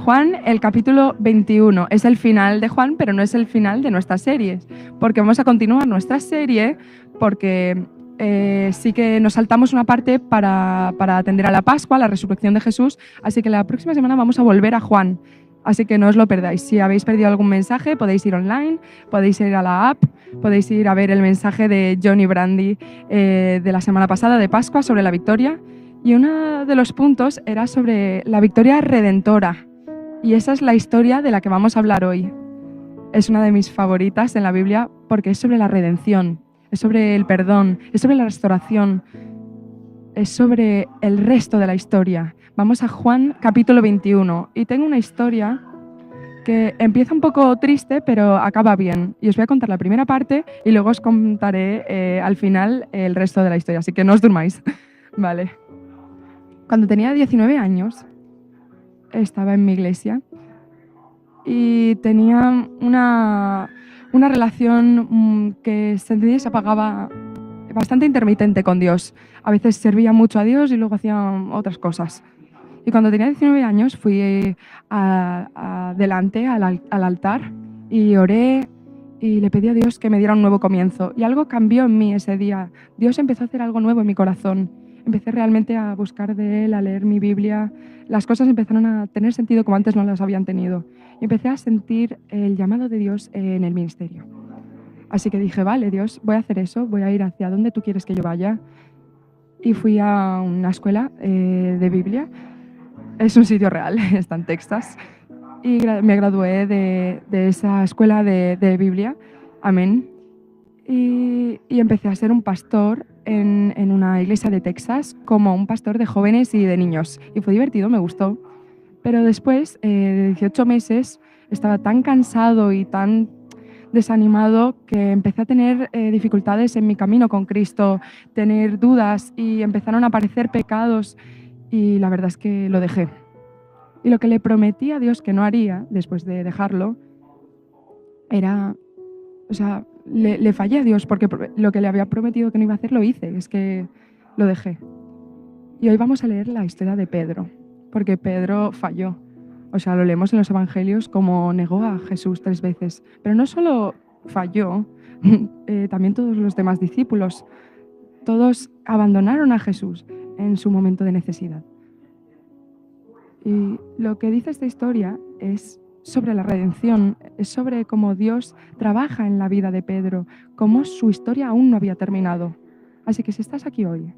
Juan, el capítulo 21. Es el final de Juan, pero no es el final de nuestra serie, porque vamos a continuar nuestra serie porque sí que nos saltamos una parte para atender a la Pascua, a la resurrección de Jesús, así que la próxima semana vamos a volver a Juan, así que no os lo perdáis. Si habéis perdido algún mensaje, podéis ir online, podéis ir a la app, podéis ir a ver el mensaje de Johnny Brandy de la semana pasada de Pascua sobre la victoria, y uno de los puntos era sobre la victoria redentora, y esa es la historia de la que vamos a hablar hoy. Es una de mis favoritas en la Biblia porque es sobre la redención, es sobre el perdón, es sobre la restauración, es sobre el resto de la historia. Vamos a Juan capítulo 21 y tengo una historia que empieza un poco triste pero acaba bien. Y os voy a contar la primera parte y luego os contaré al final el resto de la historia, así que no os durmáis. Vale. Cuando tenía 19 años estaba en mi iglesia y tenía una relación que se encendía y se apagaba, bastante intermitente con Dios. A veces servía mucho a Dios y luego hacía otras cosas. Y cuando tenía 19 años fui delante al altar y oré y le pedí a Dios que me diera un nuevo comienzo. Y algo cambió en mí ese día. Dios empezó a hacer algo nuevo en mi corazón. Empecé realmente a buscar de Él, a leer mi Biblia. Las cosas empezaron a tener sentido como antes no las habían tenido. Y empecé a sentir el llamado de Dios en el ministerio. Así que dije, vale, Dios, voy a hacer eso, voy a ir hacia donde tú quieres que yo vaya. Y fui a una escuela de Biblia. Es un sitio real, está en Texas. Y me gradué de esa escuela de Biblia. Amén. Y empecé a ser un pastor en una iglesia de Texas, como un pastor de jóvenes y de niños. Y fue divertido, me gustó. Pero después de 18 meses estaba tan cansado y tan desanimado que empecé a tener dificultades en mi camino con Cristo, tener dudas y empezaron a aparecer pecados y la verdad es que lo dejé. Y lo que le prometí a Dios que no haría después de dejarlo era, o sea, le fallé a Dios porque lo que le había prometido que no iba a hacer lo hice, es que lo dejé. Y hoy vamos a leer la historia de Pedro, porque Pedro falló. O sea, lo leemos en los evangelios como negó a Jesús 3 veces. Pero no solo falló, también todos los demás discípulos, todos abandonaron a Jesús en su momento de necesidad. Y lo que dice esta historia es sobre la redención, es sobre cómo Dios trabaja en la vida de Pedro, cómo su historia aún no había terminado. Así que si estás aquí hoy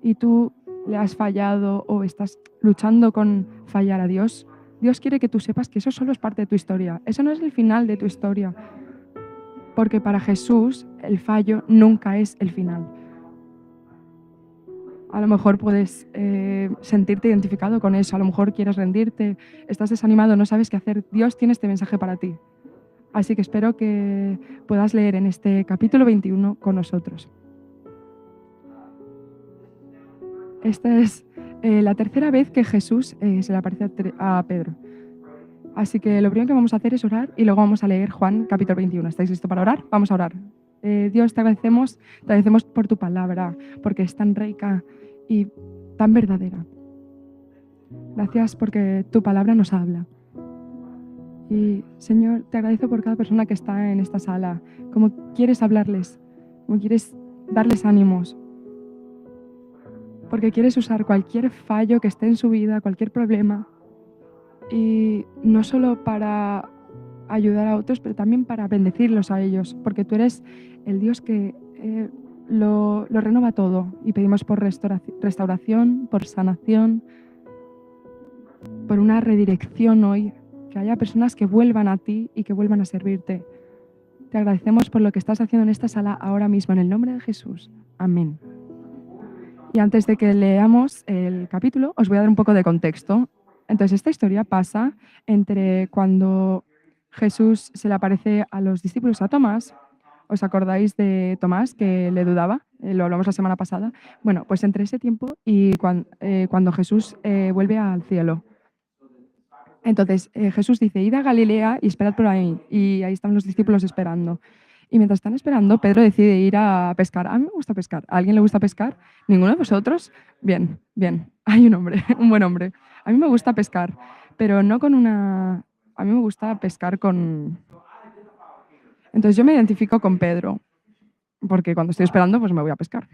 y tú le has fallado o estás luchando con fallar a Dios, Dios quiere que tú sepas que eso solo es parte de tu historia. Eso no es el final de tu historia. Porque para Jesús el fallo nunca es el final. A lo mejor puedes sentirte identificado con eso, a lo mejor quieres rendirte, estás desanimado, no sabes qué hacer. Dios tiene este mensaje para ti. Así que espero que puedas leer en este capítulo 21 con nosotros. Esta es la tercera vez que Jesús se le aparece a Pedro. Así que lo primero que vamos a hacer es orar y luego vamos a leer Juan capítulo 21. ¿Estáis listos para orar? Vamos a orar. Dios, te agradecemos por tu palabra, porque es tan rica y tan verdadera. Gracias porque tu palabra nos habla. Y Señor, te agradezco por cada persona que está en esta sala, como quieres hablarles, como quieres darles ánimos, porque quieres usar cualquier fallo que esté en su vida, cualquier problema, y no solo para ayudar a otros, pero también para bendecirlos a ellos, porque tú eres el Dios que lo renueva todo, y pedimos por restauración, por sanación, por una redirección hoy, que haya personas que vuelvan a ti y que vuelvan a servirte. Te agradecemos por lo que estás haciendo en esta sala ahora mismo, en el nombre de Jesús. Amén. Y antes de que leamos el capítulo, os voy a dar un poco de contexto. Entonces, esta historia pasa entre cuando Jesús se le aparece a los discípulos, a Tomás. ¿Os acordáis de Tomás, que le dudaba? Lo hablamos la semana pasada. Bueno, pues entre ese tiempo y cuando Jesús vuelve al cielo. Entonces, Jesús dice, id a Galilea y esperad por ahí. Y ahí están los discípulos esperando. Y mientras están esperando, Pedro decide ir a pescar. A mí me gusta pescar. ¿A alguien le gusta pescar? ¿Ninguno de vosotros? Bien, bien. Hay un hombre, un buen hombre. A mí me gusta pescar. pero no con una... A mí me gusta pescar con... Entonces yo me identifico con Pedro, porque cuando estoy esperando, pues me voy a pescar.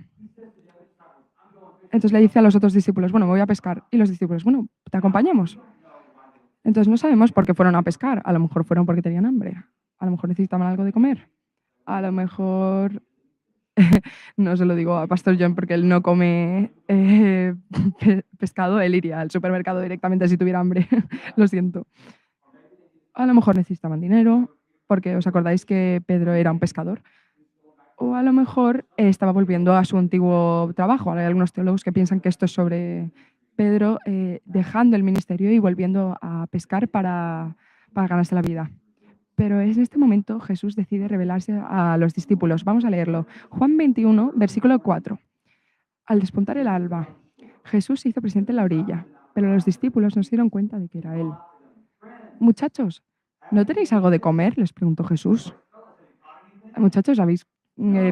Entonces le dice a los otros discípulos, bueno, me voy a pescar. Y los discípulos, bueno, te acompañamos. Entonces no sabemos por qué fueron a pescar. A lo mejor fueron porque tenían hambre. A lo mejor necesitaban algo de comer. A lo mejor, no se lo digo a Pastor John porque él no come pescado, él iría al supermercado directamente si tuviera hambre. Lo siento. A lo mejor necesitaban dinero, porque os acordáis que Pedro era un pescador. O a lo mejor estaba volviendo a su antiguo trabajo. Hay algunos teólogos que piensan que esto es sobre Pedro dejando el ministerio y volviendo a pescar para ganarse la vida. Pero en este momento Jesús decide revelarse a los discípulos. Vamos a leerlo. Juan 21, versículo 4. Al despuntar el alba, Jesús se hizo presente en la orilla, pero los discípulos no se dieron cuenta de que era él. Muchachos, ¿no tenéis algo de comer?, les preguntó Jesús. Muchachos, ¿habéis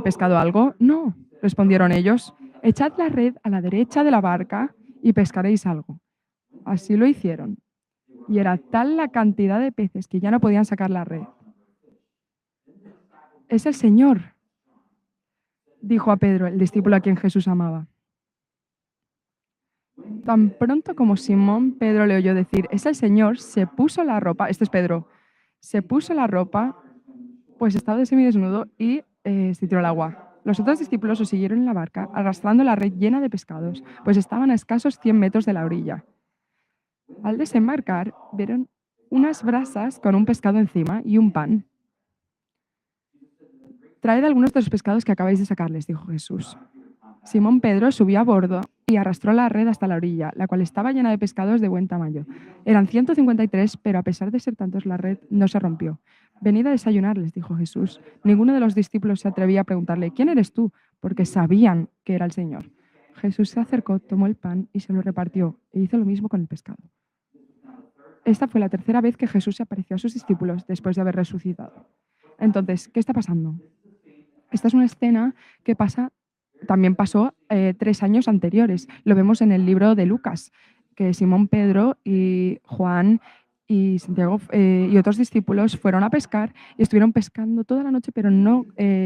pescado algo? No, respondieron ellos. Echad la red a la derecha de la barca y pescaréis algo. Así lo hicieron. Y era tal la cantidad de peces que ya no podían sacar la red. Es el Señor, dijo a Pedro, el discípulo a quien Jesús amaba. Tan pronto como Simón Pedro le oyó decir, es el Señor, se puso la ropa, este es Pedro, se puso la ropa, pues estaba de semidesnudo y se tiró al agua. Los otros discípulos lo siguieron en la barca, arrastrando la red llena de pescados, pues estaban a escasos 100 metros de la orilla. Al desembarcar, vieron unas brasas con un pescado encima y un pan. Traed algunos de los pescados que acabáis de sacarles, dijo Jesús. Simón Pedro subió a bordo y arrastró la red hasta la orilla, la cual estaba llena de pescados de buen tamaño. Eran 153, pero a pesar de ser tantos, la red no se rompió. Venid a desayunar, les dijo Jesús. Ninguno de los discípulos se atrevía a preguntarle, ¿quién eres tú?, porque sabían que era el Señor. Jesús se acercó, tomó el pan y se lo repartió, e hizo lo mismo con el pescado. Esta fue la tercera vez que Jesús se apareció a sus discípulos después de haber resucitado. Entonces, ¿qué está pasando? Esta es una escena que también pasó 3 años anteriores. Lo vemos en el libro de Lucas, que Simón Pedro y Juan y Santiago y otros discípulos fueron a pescar y estuvieron pescando toda la noche, pero no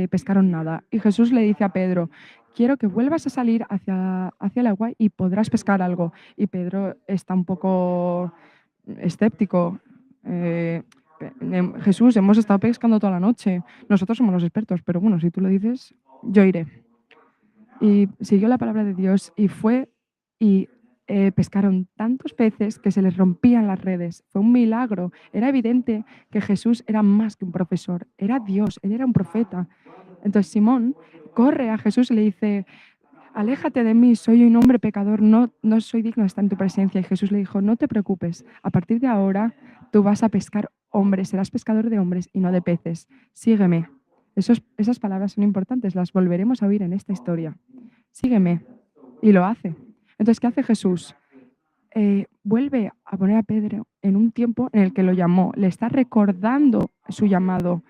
pescaron nada. Y Jesús le dice a Pedro, quiero que vuelvas a salir hacia el agua y podrás pescar algo. Y Pedro está un poco escéptico. Jesús, hemos estado pescando toda la noche. Nosotros somos los expertos, pero bueno, si tú lo dices, yo iré. Y siguió la palabra de Dios y fue y pescaron tantos peces que se les rompían las redes. Fue un milagro. Era evidente que Jesús era más que un profesor, era Dios, él era un profeta. Entonces Simón corre a Jesús y le dice, aléjate de mí, soy un hombre pecador, no soy digno de estar en tu presencia. Y Jesús le dijo, no te preocupes, a partir de ahora tú vas a pescar hombres, serás pescador de hombres y no de peces. Sígueme. Esas palabras son importantes, las volveremos a oír en esta historia. Sígueme. Y lo hace. Entonces, ¿qué hace Jesús? Vuelve a poner a Pedro en un tiempo en el que lo llamó, le está recordando su llamado.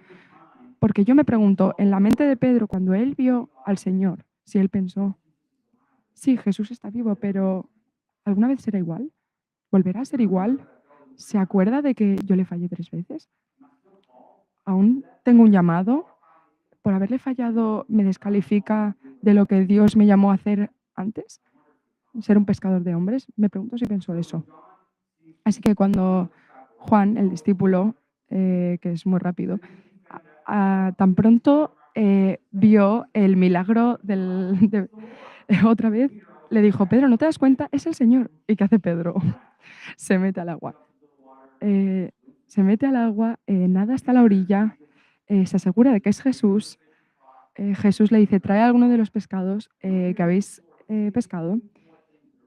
Porque yo me pregunto, en la mente de Pedro, cuando él vio al Señor, si él pensó, sí, Jesús está vivo, pero ¿alguna vez será igual? ¿Volverá a ser igual? ¿Se acuerda de que yo le fallé 3 veces? ¿Aún tengo un llamado? ¿Por haberle fallado me descalifica de lo que Dios me llamó a hacer antes? ¿Ser un pescador de hombres? Me pregunto si pensó eso. Así que cuando Juan, el discípulo, que es muy rápido, tan pronto vio el milagro otra vez, le dijo, Pedro, ¿no te das cuenta? Es el Señor. ¿Y qué hace Pedro? Se mete al agua. Nada hasta la orilla, se asegura de que es Jesús. Jesús le dice, trae alguno de los pescados que habéis pescado.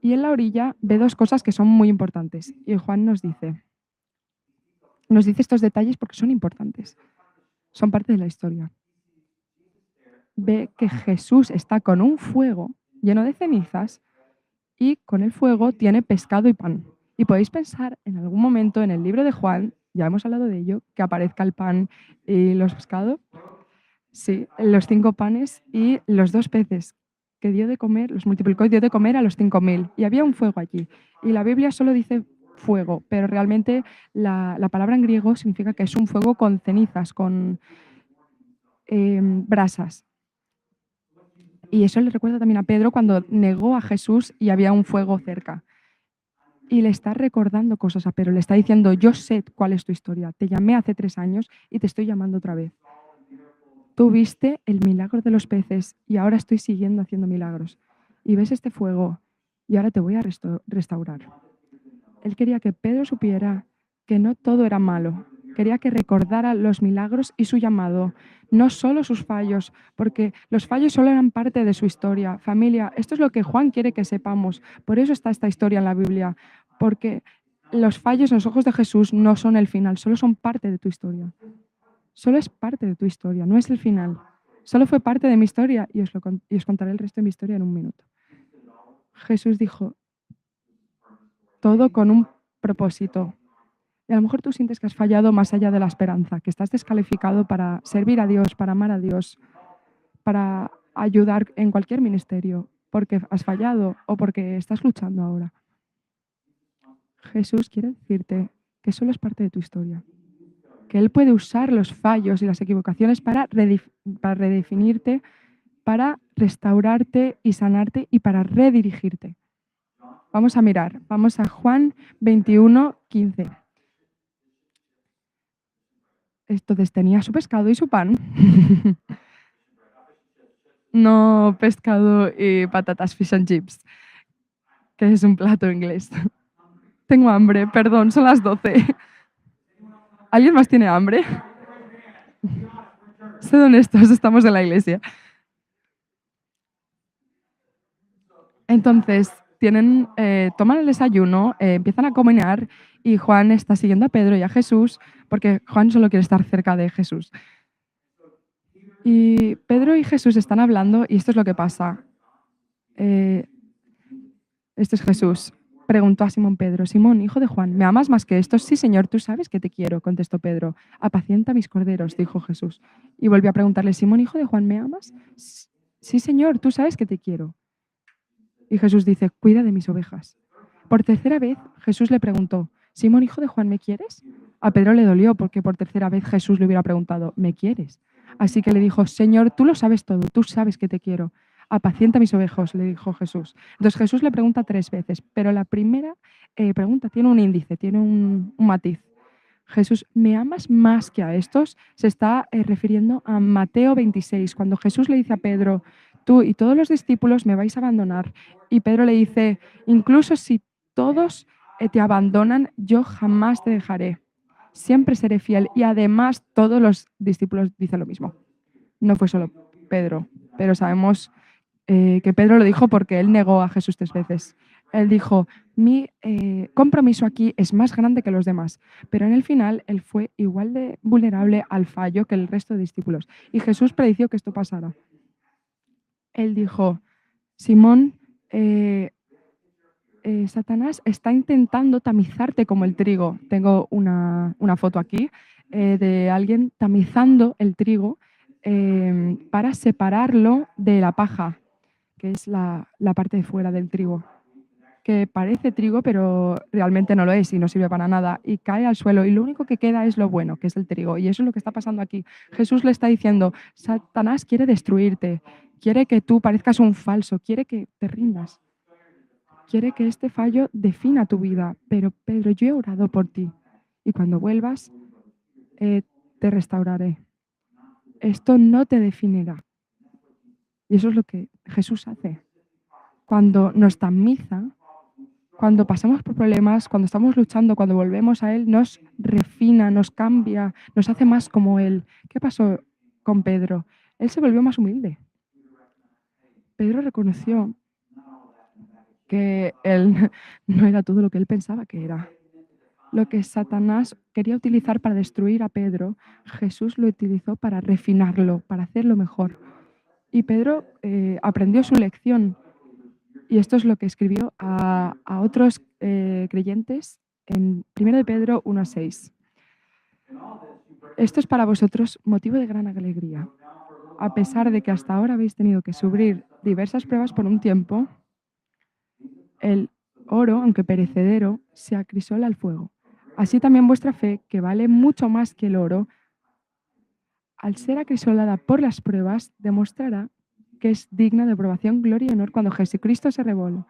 Y en la orilla ve 2 cosas que son muy importantes. Y Juan nos dice estos detalles porque son importantes. Son parte de la historia. Ve que Jesús está con un fuego lleno de cenizas y con el fuego tiene pescado y pan. Y podéis pensar en algún momento en el libro de Juan, ya hemos hablado de ello, que aparezca el pan y los pescados. Sí, los 5 panes y los 2 peces que los multiplicó y dio de comer a los 5.000. Y había un fuego allí. Y la Biblia solo dice fuego, pero realmente la palabra en griego significa que es un fuego con cenizas, con brasas. Y eso le recuerda también a Pedro cuando negó a Jesús y había un fuego cerca. Y le está recordando cosas a Pedro, le está diciendo, yo sé cuál es tu historia, te llamé hace 3 años y te estoy llamando otra vez. Tú viste el milagro de los peces y ahora estoy siguiendo haciendo milagros. Y ves este fuego y ahora te voy a restaurar. Él quería que Pedro supiera que no todo era malo. Quería que recordara los milagros y su llamado, no solo sus fallos, porque los fallos solo eran parte de su historia. Familia, esto es lo que Juan quiere que sepamos. Por eso está esta historia en la Biblia, porque los fallos en los ojos de Jesús no son el final, solo son parte de tu historia. Solo es parte de tu historia, no es el final. Solo fue parte de mi historia y os contaré el resto de mi historia en un minuto. Jesús dijo, todo con un propósito. Y a lo mejor tú sientes que has fallado más allá de la esperanza, que estás descalificado para servir a Dios, para amar a Dios, para ayudar en cualquier ministerio, porque has fallado o porque estás luchando ahora. Jesús quiere decirte que solo es parte de tu historia, que Él puede usar los fallos y las equivocaciones para redefinirte, para restaurarte y sanarte y para redirigirte. Vamos a mirar, vamos a Juan 21, 15. Entonces tenía su pescado y su pan. No pescado y patatas fish and chips, que es un plato inglés. Tengo hambre, perdón, son las 12. ¿Alguien más tiene hambre? Sed honestos, estamos en la iglesia. Entonces, toman el desayuno, empiezan a comer y Juan está siguiendo a Pedro y a Jesús porque Juan solo quiere estar cerca de Jesús. Y Pedro y Jesús están hablando y esto es lo que pasa. Este es Jesús. Preguntó a Simón Pedro, Simón, hijo de Juan, ¿me amas más que estos? Sí, Señor, tú sabes que te quiero, contestó Pedro. Apacienta mis corderos, dijo Jesús. Y volvió a preguntarle, Simón, hijo de Juan, ¿me amas? Sí, Señor, tú sabes que te quiero. Y Jesús dice, cuida de mis ovejas. Por tercera vez, Jesús le preguntó, Simón, hijo de Juan, ¿me quieres? A Pedro le dolió porque por tercera vez Jesús le hubiera preguntado, ¿me quieres? Así que le dijo, Señor, tú lo sabes todo, tú sabes que te quiero. Apacienta mis ovejas, le dijo Jesús. Entonces Jesús le pregunta 3 veces, pero la primera pregunta tiene un índice, tiene un matiz. Jesús, ¿me amas más que a estos? Se está refiriendo a Mateo 26, cuando Jesús le dice a Pedro, tú y todos los discípulos me vais a abandonar. Y Pedro le dice, incluso si todos te abandonan, yo jamás te dejaré. Siempre seré fiel. Y además todos los discípulos dicen lo mismo. No fue solo Pedro, pero sabemos que Pedro lo dijo porque él negó a Jesús 3 veces. Él dijo, mi compromiso aquí es más grande que los demás, pero en el final él fue igual de vulnerable al fallo que el resto de discípulos. Y Jesús predijo que esto pasara. Él dijo, Simón, Satanás está intentando tamizarte como el trigo. Tengo una foto aquí de alguien tamizando el trigo para separarlo de la paja, que es la parte de fuera del trigo, que parece trigo, pero realmente no lo es y no sirve para nada, y cae al suelo y lo único que queda es lo bueno, que es el trigo. Y eso es lo que está pasando aquí. Jesús le está diciendo, Satanás quiere destruirte, quiere que tú parezcas un falso, quiere que te rindas, quiere que este fallo defina tu vida, pero Pedro, yo he orado por ti y cuando vuelvas te restauraré. Esto no te definirá. Y eso es lo que Jesús hace. Cuando nos tamiza, cuando pasamos por problemas, cuando estamos luchando, cuando volvemos a Él, nos refina, nos cambia, nos hace más como Él. ¿Qué pasó con Pedro? Él se volvió más humilde. Pedro reconoció que él no era todo lo que él pensaba que era. Lo que Satanás quería utilizar para destruir a Pedro, Jesús lo utilizó para refinarlo, para hacerlo mejor. Y Pedro aprendió su lección. Y esto es lo que escribió a otros creyentes en 1 de Pedro 1:6. Esto es para vosotros motivo de gran alegría. A pesar de que hasta ahora habéis tenido que sufrir diversas pruebas por un tiempo, el oro, aunque perecedero, se acrisola al fuego. Así también vuestra fe, que vale mucho más que el oro, al ser acrisolada por las pruebas, demostrará que es digna de aprobación, gloria y honor cuando Jesucristo se revele.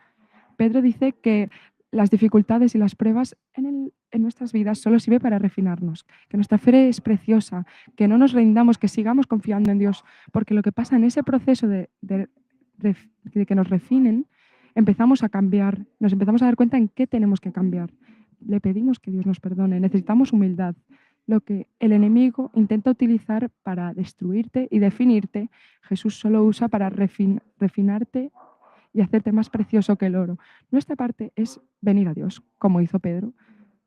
Pedro dice que las dificultades y las pruebas en nuestras vidas solo sirve para refinarnos, que nuestra fe es preciosa, que no nos rindamos, que sigamos confiando en Dios, porque lo que pasa en ese proceso de que nos refinen, empezamos a cambiar, nos empezamos a dar cuenta en qué tenemos que cambiar. Le pedimos que Dios nos perdone, necesitamos humildad. Lo que el enemigo intenta utilizar para destruirte y definirte, Jesús solo usa para refinarte y hacerte más precioso que el oro. Nuestra parte es venir a Dios, como hizo Pedro.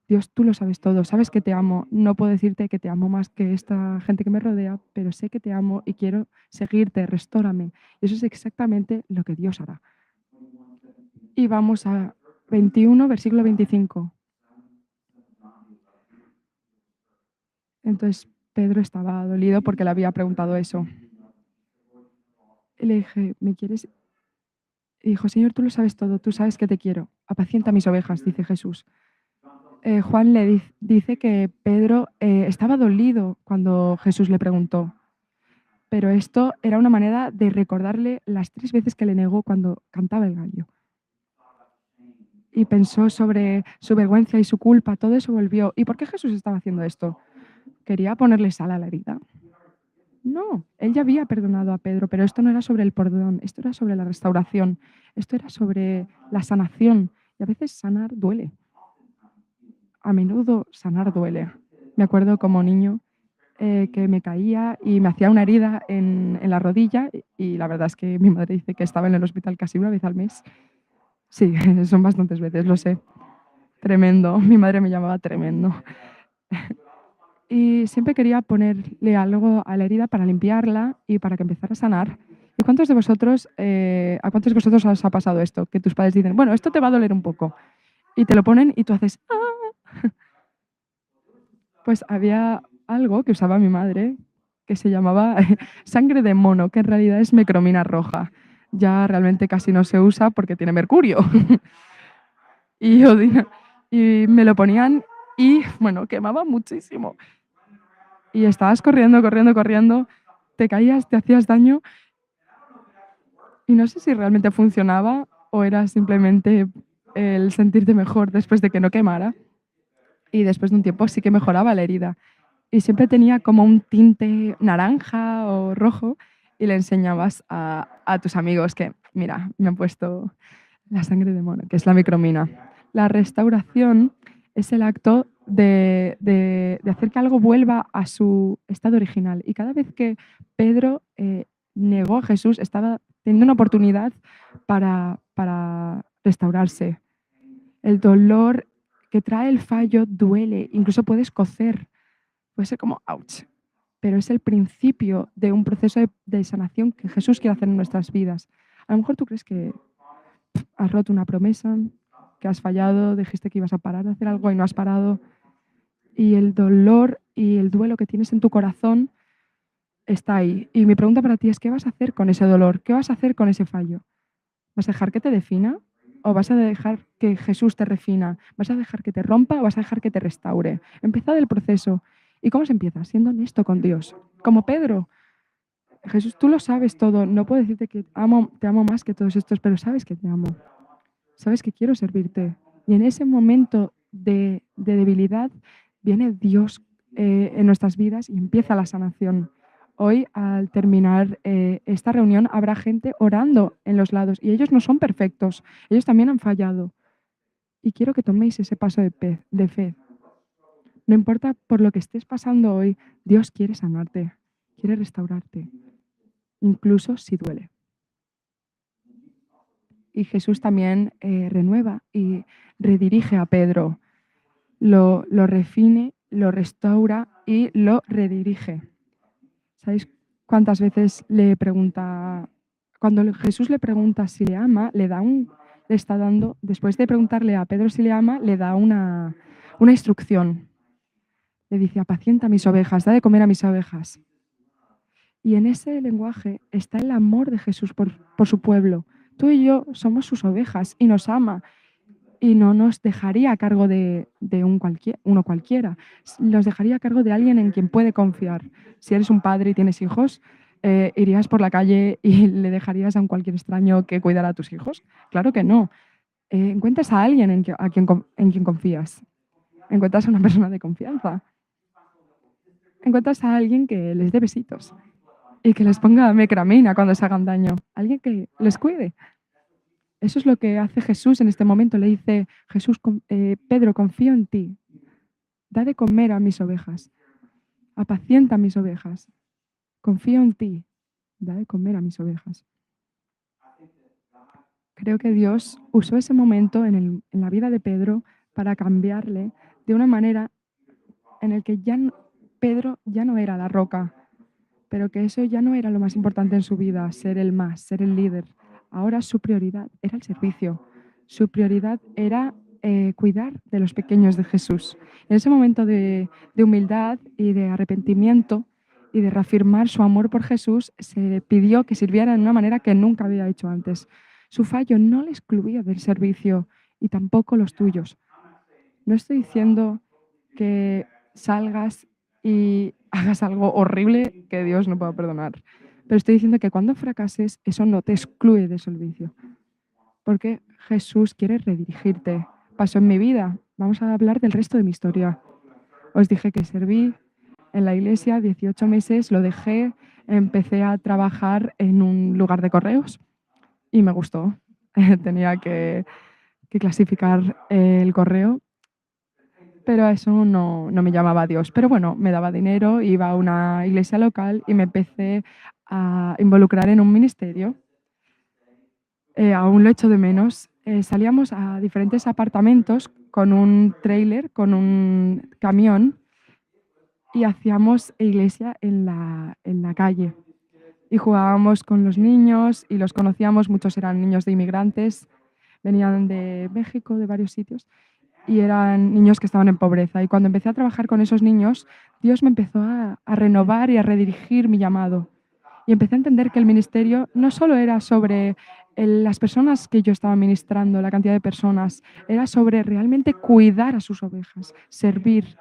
Dios, tú lo sabes todo, sabes que te amo. No puedo decirte que te amo más que esta gente que me rodea, pero sé que te amo y quiero seguirte, restórame. Y eso es exactamente lo que Dios hará. Y vamos a 21, versículo 25. Entonces Pedro estaba dolido porque le había preguntado eso. Y le dije, ¿me quieres? Y dijo, Señor, tú lo sabes todo, tú sabes que te quiero. Apacienta mis ovejas, dice Jesús. Juan le dice que Pedro estaba dolido cuando Jesús le preguntó, pero esto era una manera de recordarle las 3 veces que le negó cuando cantaba el gallo. Y pensó sobre su vergüenza y su culpa, todo eso volvió. ¿Y por qué Jesús estaba haciendo esto? ¿Quería ponerle sal a la herida? No, él ya había perdonado a Pedro, pero esto no era sobre el perdón, esto era sobre la restauración, esto era sobre la sanación. Y a veces sanar duele. A menudo sanar duele. Me acuerdo como niño que me caía y me hacía una herida en la rodilla y la verdad es que mi madre dice que estaba en el hospital casi una vez al mes. Sí, son bastantes veces, lo sé. Tremendo. Mi madre me llamaba tremendo. Y siempre quería ponerle algo a la herida para limpiarla y para que empezara a sanar. ¿Y cuántos de vosotros, a cuántos de vosotros os ha pasado esto? Que tus padres dicen, bueno, esto te va a doler un poco. Y te lo ponen y tú haces, ¡ah! Pues había algo que usaba mi madre que se llamaba sangre de mono, que en realidad es mecromina roja. Ya realmente casi no se usa porque tiene mercurio. y, y me lo ponían y, bueno, quemaba muchísimo. Y estabas corriendo, corriendo, corriendo, te caías, te hacías daño y no sé si realmente funcionaba o era simplemente el sentirte mejor después de que no quemara. Y después de un tiempo sí que mejoraba la herida. Y siempre tenía como un tinte naranja o rojo y le enseñabas a tus amigos que, mira, me han puesto la sangre de mono, que es la micromina. La restauración es el acto de hacer que algo vuelva a su estado original. Y cada vez que Pedro negó a Jesús, estaba teniendo una oportunidad para restaurarse. El dolor que trae el fallo duele, incluso puedes cocer, puede ser como ouch, pero es el principio de un proceso de sanación que Jesús quiere hacer en nuestras vidas. A lo mejor tú crees que has roto una promesa, que has fallado, dijiste que ibas a parar de hacer algo y no has parado, y el dolor y el duelo que tienes en tu corazón está ahí. Y mi pregunta para ti es, ¿qué vas a hacer con ese dolor? ¿Qué vas a hacer con ese fallo? ¿Vas a dejar que te defina? ¿O vas a dejar que Jesús te refina? ¿Vas a dejar que te rompa o vas a dejar que te restaure? Empieza el proceso. ¿Y cómo se empieza? Siendo honesto con Dios. Como Pedro. Jesús, tú lo sabes todo. No puedo decirte que te amo más que todos estos, pero sabes que te amo. Sabes que quiero servirte. Y en ese momento de debilidad viene Dios en nuestras vidas y empieza la sanación. Hoy, al terminar esta reunión, habrá gente orando en los lados y ellos no son perfectos, ellos también han fallado. Y quiero que toméis ese paso de fe. No importa por lo que estés pasando hoy, Dios quiere sanarte, quiere restaurarte, incluso si duele. Y Jesús también renueva y redirige a Pedro, lo refine, lo restaura y lo redirige. ¿Sabéis cuántas veces le pregunta, cuando Jesús le pregunta si le ama, le está dando, después de preguntarle a Pedro si le ama, le da una instrucción. Le dice, apacienta mis ovejas, da de comer a mis ovejas. Y en ese lenguaje está el amor de Jesús por su pueblo. Tú y yo somos sus ovejas y nos ama. y no nos dejaría a cargo de uno cualquiera, nos dejaría a cargo de alguien en quien puede confiar. Si eres un padre y tienes hijos, ¿irías por la calle y le dejarías a un cualquier extraño que cuidara a tus hijos? Claro que no. Encuentras a alguien en quien confías. Encuentras a una persona de confianza. Encuentras a alguien que les dé besitos y que les ponga mecramina cuando se hagan daño. Alguien que les cuide. Eso es lo que hace Jesús en este momento. Le dice, Jesús, Pedro, confío en ti. Da de comer a mis ovejas. Apacienta a mis ovejas. Confío en ti. Da de comer a mis ovejas. Creo que Dios usó ese momento en la vida de Pedro para cambiarle de una manera en el que Pedro ya no era la roca, pero que eso ya no era lo más importante en su vida, ser el más, ser el líder. Ahora su prioridad era el servicio. Su prioridad era cuidar de los pequeños de Jesús. En ese momento de humildad y de arrepentimiento y de reafirmar su amor por Jesús, se pidió que sirviera de una manera que nunca había hecho antes. Su fallo no le excluía del servicio y tampoco los tuyos. No estoy diciendo que salgas y hagas algo horrible que Dios no pueda perdonar. Pero estoy diciendo que cuando fracases, eso no te excluye del servicio. Porque Jesús quiere redirigirte. Pasó en mi vida. Vamos a hablar del resto de mi historia. Os dije que serví en la iglesia 18 meses, lo dejé, empecé a trabajar en un lugar de correos y me gustó. Tenía que clasificar el correo, pero a eso no me llamaba a Dios. Pero bueno, me daba dinero, iba a una iglesia local y me empecé a involucrar en un ministerio. Aún lo echo de menos. Salíamos a diferentes apartamentos con un tráiler, con un camión y hacíamos iglesia en la calle. Y jugábamos con los niños y los conocíamos, muchos eran niños de inmigrantes, venían de México, de varios sitios, y eran niños que estaban en pobreza. Y cuando empecé a trabajar con esos niños, Dios me empezó a renovar y a redirigir mi llamado. Y empecé a entender que el ministerio no solo era sobre las personas que yo estaba ministrando, la cantidad de personas, era sobre realmente cuidar a sus ovejas, servir,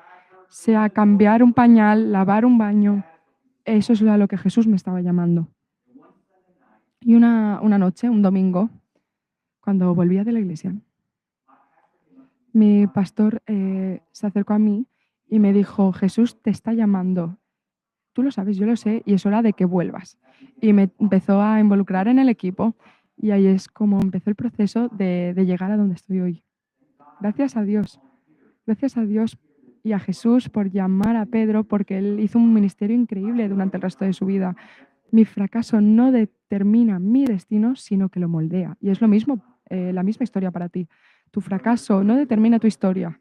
sea cambiar un pañal, lavar un baño. Eso es a lo que Jesús me estaba llamando. Y una noche, un domingo, cuando volvía de la iglesia, mi pastor se acercó a mí y me dijo, Jesús te está llamando. Tú lo sabes, yo lo sé, y es hora de que vuelvas. Y me empezó a involucrar en el equipo y ahí es como empezó el proceso de llegar a donde estoy hoy. Gracias a Dios y a Jesús por llamar a Pedro, porque él hizo un ministerio increíble durante el resto de su vida. Mi fracaso no determina mi destino, sino que lo moldea. Y es lo mismo, la misma historia para ti. Tu fracaso no determina tu historia.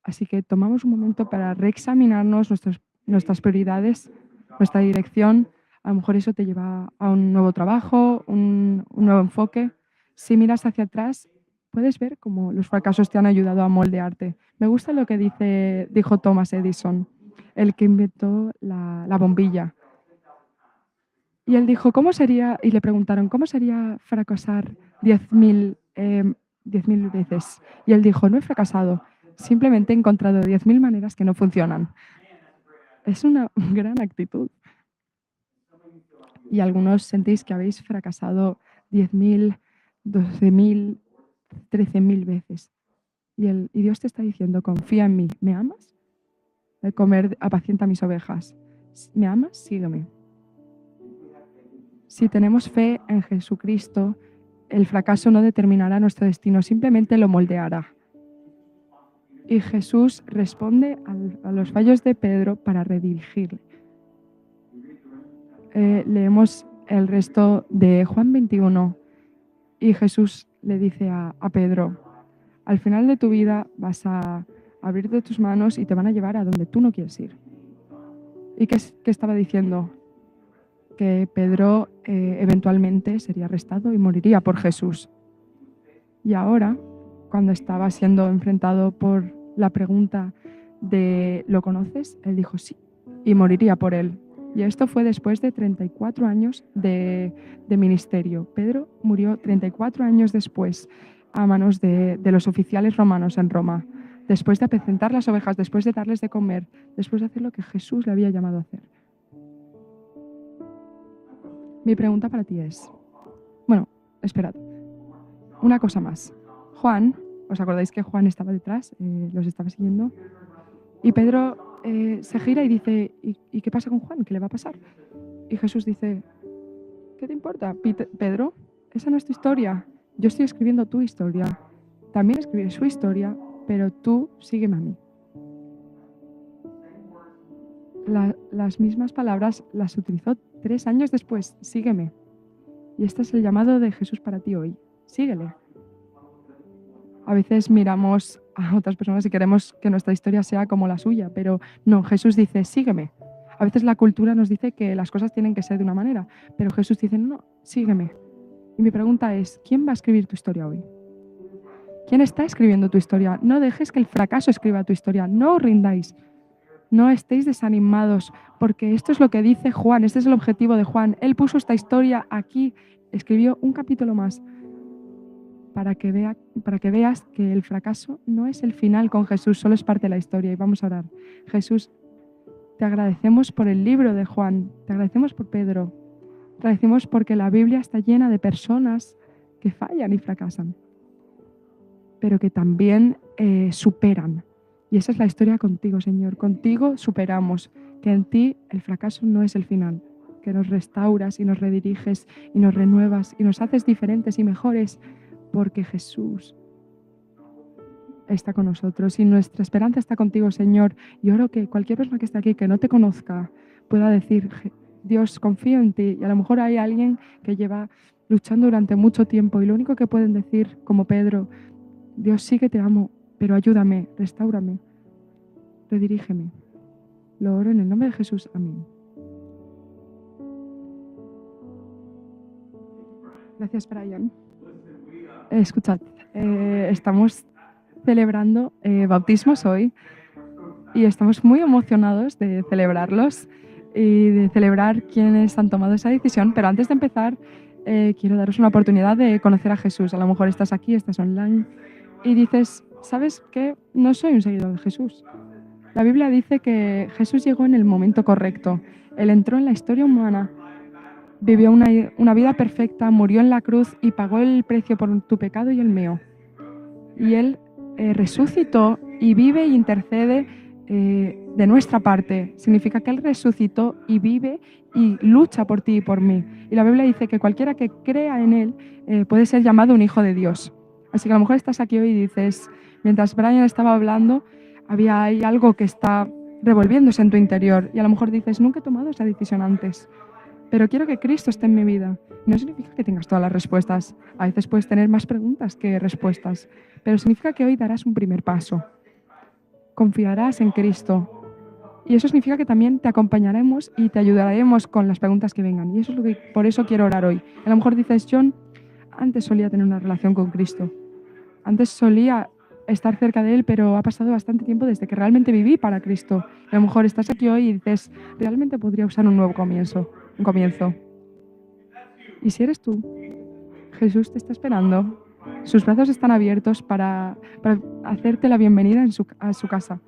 Así que tomamos un momento para reexaminarnos nuestras prioridades, nuestra dirección. A lo mejor eso te lleva a un nuevo trabajo, un nuevo enfoque. Si miras hacia atrás, puedes ver cómo los fracasos te han ayudado a moldearte. Me gusta lo que dijo Thomas Edison, el que inventó la bombilla. Y él dijo, ¿cómo sería? Y le preguntaron, ¿cómo sería fracasar 10.000 veces? Y él dijo, no he fracasado, simplemente he encontrado 10.000 maneras que no funcionan. Es una gran actitud. Y algunos sentís que habéis fracasado 10.000, 12.000, 13.000 veces. Y Dios te está diciendo, confía en mí. ¿Me amas? De comer, apacienta mis ovejas. ¿Me amas? Sígueme. Si tenemos fe en Jesucristo, el fracaso no determinará nuestro destino, simplemente lo moldeará. Y Jesús responde a los fallos de Pedro para redirigirle. Leemos el resto de Juan 21 y Jesús le dice a Pedro, al final de tu vida vas a abrirte tus manos y te van a llevar a donde tú no quieres ir. ¿Y qué estaba diciendo? Que Pedro eventualmente sería arrestado y moriría por Jesús. Y ahora, cuando estaba siendo enfrentado por la pregunta de ¿lo conoces? Él dijo sí, y moriría por él. Y esto fue después de 34 años de ministerio. Pedro murió 34 años después, a manos de los oficiales romanos en Roma, después de apacentar las ovejas, después de darles de comer, después de hacer lo que Jesús le había llamado a hacer. Mi pregunta para ti es, bueno, esperad, una cosa más. Juan, ¿os acordáis que Juan estaba detrás? Los estaba siguiendo. Y Pedro se gira y dice, ¿y qué pasa con Juan? ¿Qué le va a pasar? Y Jesús dice, ¿qué te importa, Pedro? Esa no es tu historia. Yo estoy escribiendo tu historia. También escribiré su historia, pero tú sígueme a mí. Las mismas palabras las utilizó 3 años después. Sígueme. Y este es el llamado de Jesús para ti hoy. Síguele. A veces miramos a otras personas y queremos que nuestra historia sea como la suya, pero no, Jesús dice, sígueme. A veces la cultura nos dice que las cosas tienen que ser de una manera, pero Jesús dice, no, sígueme. Y mi pregunta es, ¿quién va a escribir tu historia hoy? ¿Quién está escribiendo tu historia? No dejes que el fracaso escriba tu historia, no os rindáis. No estéis desanimados, porque esto es lo que dice Juan, este es el objetivo de Juan. Él puso esta historia aquí, escribió un capítulo más para que veas que el fracaso no es el final con Jesús, solo es parte de la historia. Y vamos a orar. Jesús, te agradecemos por el libro de Juan, te agradecemos por Pedro, te agradecemos porque la Biblia está llena de personas que fallan y fracasan, pero que también superan. Y esa es la historia contigo, Señor. Contigo superamos, que en ti el fracaso no es el final, que nos restauras y nos rediriges y nos renuevas y nos haces diferentes y mejores, porque Jesús está con nosotros y nuestra esperanza está contigo, Señor. Y oro que cualquier persona que esté aquí que no te conozca pueda decir, Dios, confío en ti. Y a lo mejor hay alguien que lleva luchando durante mucho tiempo y lo único que pueden decir, como Pedro, Dios, sí que te amo, pero ayúdame, restáurame, redirígeme. Lo oro en el nombre de Jesús. Amén. Gracias, Brian. Escuchad, estamos celebrando bautismos hoy y estamos muy emocionados de celebrarlos y de celebrar quienes han tomado esa decisión, pero antes de empezar quiero daros una oportunidad de conocer a Jesús. A lo mejor estás aquí, estás online y dices, ¿sabes qué? No soy un seguidor de Jesús. La Biblia dice que Jesús llegó en el momento correcto. Él entró en la historia humana, vivió una vida perfecta, murió en la cruz y pagó el precio por tu pecado y el mío. Y Él resucitó y vive e intercede de nuestra parte. Significa que Él resucitó y vive y lucha por ti y por mí. Y la Biblia dice que cualquiera que crea en Él puede ser llamado un hijo de Dios. Así que a lo mejor estás aquí hoy y dices, mientras Brian estaba hablando, hay algo que está revolviéndose en tu interior. Y a lo mejor dices, nunca he tomado esa decisión antes, pero quiero que Cristo esté en mi vida. No significa que tengas todas las respuestas. A veces puedes tener más preguntas que respuestas, pero significa que hoy darás un primer paso. Confiarás en Cristo. Y eso significa que también te acompañaremos y te ayudaremos con las preguntas que vengan. Y eso es lo que, por eso quiero orar hoy. A lo mejor dices, John, antes solía tener una relación con Cristo. Antes solía estar cerca de Él, pero ha pasado bastante tiempo desde que realmente viví para Cristo. A lo mejor estás aquí hoy y dices, realmente podría usar un nuevo comienzo. Y si eres tú, Jesús te está esperando. Sus brazos están abiertos para hacerte la bienvenida a su casa.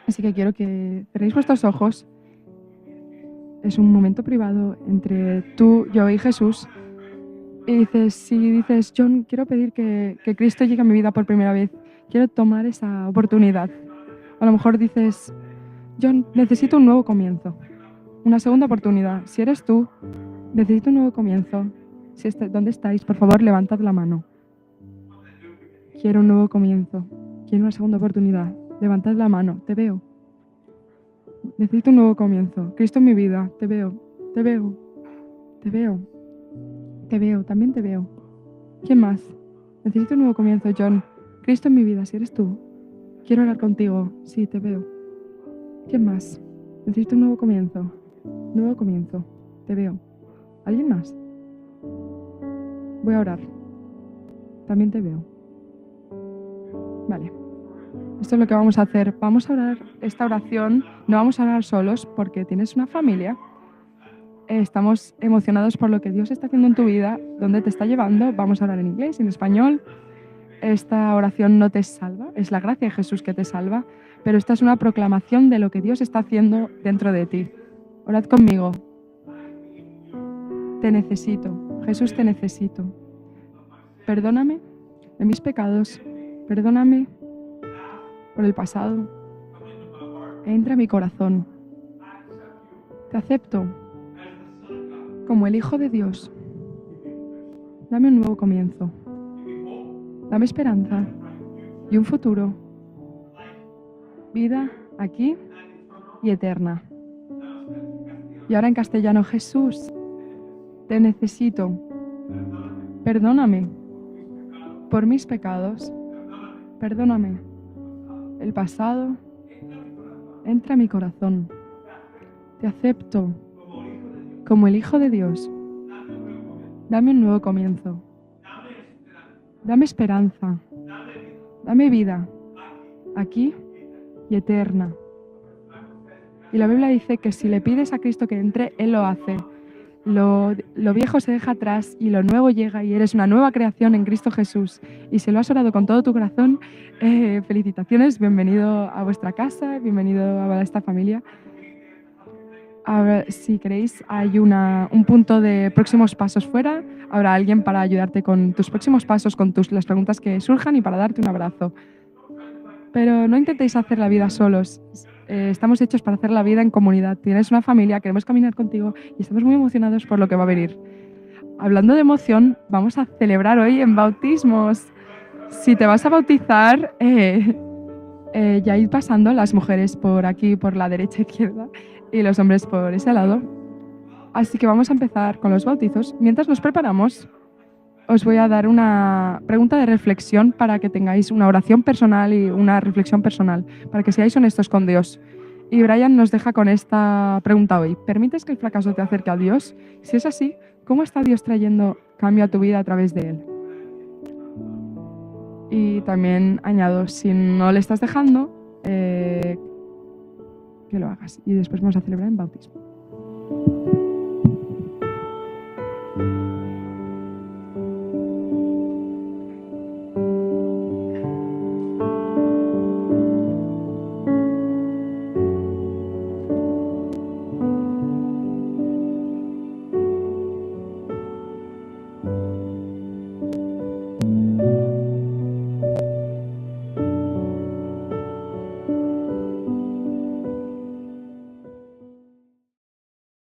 Así que quiero que cerréis vuestros ojos. Es un momento privado entre tú, yo y Jesús. Y dices, John, quiero pedir que Cristo llegue a mi vida por primera vez. Quiero tomar esa oportunidad. A lo mejor dices, John, necesito un nuevo comienzo. Una segunda oportunidad. Si eres tú, necesito un nuevo comienzo. ¿Dónde estáis? Por favor, levantad la mano. Quiero un nuevo comienzo. Quiero una segunda oportunidad. Levantad la mano. Te veo. Necesito un nuevo comienzo. Cristo en mi vida. Te veo. Te veo. Te veo. Te veo. También te veo. ¿Quién más? Necesito un nuevo comienzo, John. Cristo en mi vida. Si eres tú. Quiero hablar contigo. Sí, te veo. ¿Quién más? Necesito un nuevo comienzo. Nuevo comienzo. Te veo. ¿Alguien más? Voy a orar. También te veo. Vale. Esto es lo que vamos a hacer. Vamos a orar esta oración. No vamos a orar solos porque tienes una familia. Estamos emocionados por lo que Dios está haciendo en tu vida, dónde te está llevando. Vamos a orar en inglés, en español. esta oración no te salva, es la gracia de Jesús que te salva, pero esta es una proclamación de lo que Dios está haciendo dentro de ti. Orad conmigo. Te necesito, Jesús, te necesito. Perdóname de mis pecados, perdóname por el pasado. Entra a mi corazón. Te acepto como el Hijo de Dios. Dame un nuevo comienzo. Dame esperanza y un futuro. Vida aquí y eterna. Y ahora en castellano, Jesús, te necesito. Perdóname por mis pecados. Perdóname el pasado. Entra a mi corazón. Te acepto como el Hijo de Dios. Dame un nuevo comienzo. Dame esperanza. Dame vida, aquí y eterna. Y la Biblia dice que si le pides a Cristo que entre, Él lo hace. Lo viejo se deja atrás y lo nuevo llega y eres una nueva creación en Cristo Jesús. Y si lo has orado con todo tu corazón, felicitaciones, bienvenido a vuestra casa, bienvenido a esta familia. Ahora, si queréis, hay un punto de próximos pasos fuera. Habrá alguien para ayudarte con tus próximos pasos, con las preguntas que surjan y para darte un abrazo. Pero no intentéis hacer la vida solos. Estamos hechos para hacer la vida en comunidad. Tienes una familia, queremos caminar contigo y estamos muy emocionados por lo que va a venir. Hablando de emoción, vamos a celebrar hoy en bautismos. Si te vas a bautizar, ya id pasando las mujeres por aquí, por la derecha e izquierda, y los hombres por ese lado. Así que vamos a empezar con los bautizos. Mientras nos preparamos, os voy a dar una pregunta de reflexión para que tengáis una oración personal y una reflexión personal, para que seáis honestos con Dios. Y Brian nos deja con esta pregunta hoy. ¿Permites que el fracaso te acerque a Dios? Si es así, ¿cómo está Dios trayendo cambio a tu vida a través de él? Y también añado, si no le estás dejando, que lo hagas. Y después vamos a celebrar en bautismo.